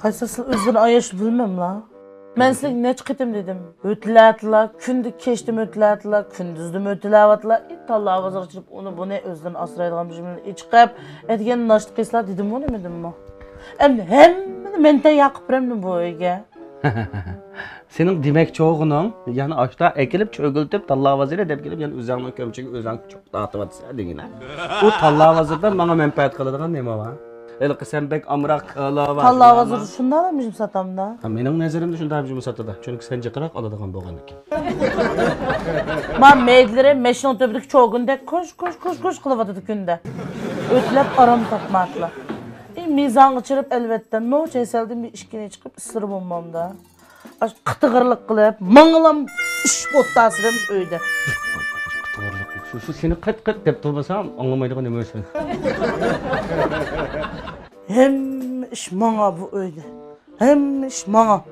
Qaysası özünü ayaş bilmem la. Ben sizge neç qitim dedim. Ötülatla, kündü keçtim ötülatla, kündüzdüm ötülavatla. Talla avazır çırıp onu bu ne özden asıraydıgan bir cümle içqab etgen naştı qisla dedim onu dedim mi? Hem mente yaqıp biremdim bu öyge. Senin demek çoğunun yani aşağı ekilip çögültüp talla vazire dep gelip yani üzerine kömçeki özen çok dağıtıp atsa degine. Bu talla vazirden bana menfaat kıladigan neme var? Eli sen bek amrak kala var. Talla vazir şunda da bizim satamda. Mening nazarimda shunda bizim satada. Çünkü sen jiqroq oladigan bo'lgan ekan. Ben meydlere meşin töbdük çoğunda koş kılıp atıdı günde. Ötülep aram tapmakla. Mizan geçirip elbette no çeyseldim bir işkine çıkıp ısırım olmamda. Qıtıqırlık kılıp mağılam iş botası demiş öyde. Şu seni qıt dep turmasam anlamaydigan neme sen. Hem iş mağa bu öyde. Hem iş mağa.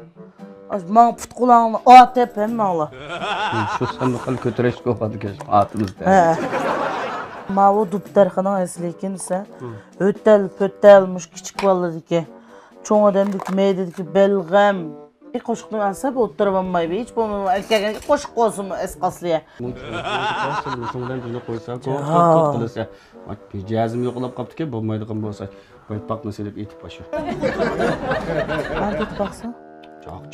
Mağa put kulağına at hep hem mağa. Şu sen bakal kötüreşik olmadı ki atımızda. He. Mağa duptarxana eslekinse ötel pötelmiş küçük valladı ki. Çoğun adam dedi ki belgem. Qoşuqni alsa bu o'ttirolmay be. Hech bo'lmay erkakga qo'shiq olsin esqasliya. Shundan buni qo'ysa, qilsa. Pijazim yo'qlab qopdiki, bo'lmaydigan bo'lsa, baytpaqni selib etib boshqa. Qanday baqsa?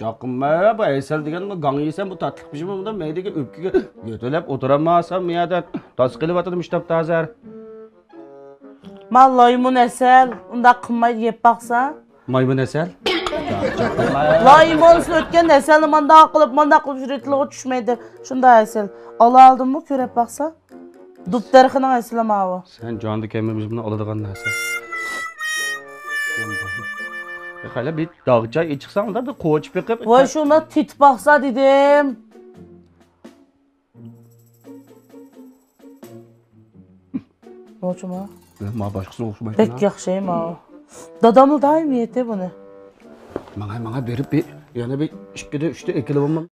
Joqimma, bu aysal degan gang yesam bu tatliq pishim bundan maydaga o'pkiga yo'talab o'tiramasam miyadan tos qilib atdim ishtab tazar. Mal laymun asal, unda qilmaydi yeb baqsa. Maymun asal? Laymonsun ötken asal manda qilib jüretliğe düşmeydi. Şunda asal. Ala aldın mı körep baqsa? Duptarxana aslama o. Sen canlı kemimiz bunu oladigan narsa. Hala bir dağca çıksan da bir koç bekip. Voy şuna tit baqsa dedim. Noçuma? Ma başqasına oxşamaydı. Pek yaxşıyım o. Dadamı daim yete bunu. Mana berip bir yana bir 2'de 3'te ekilib olmam.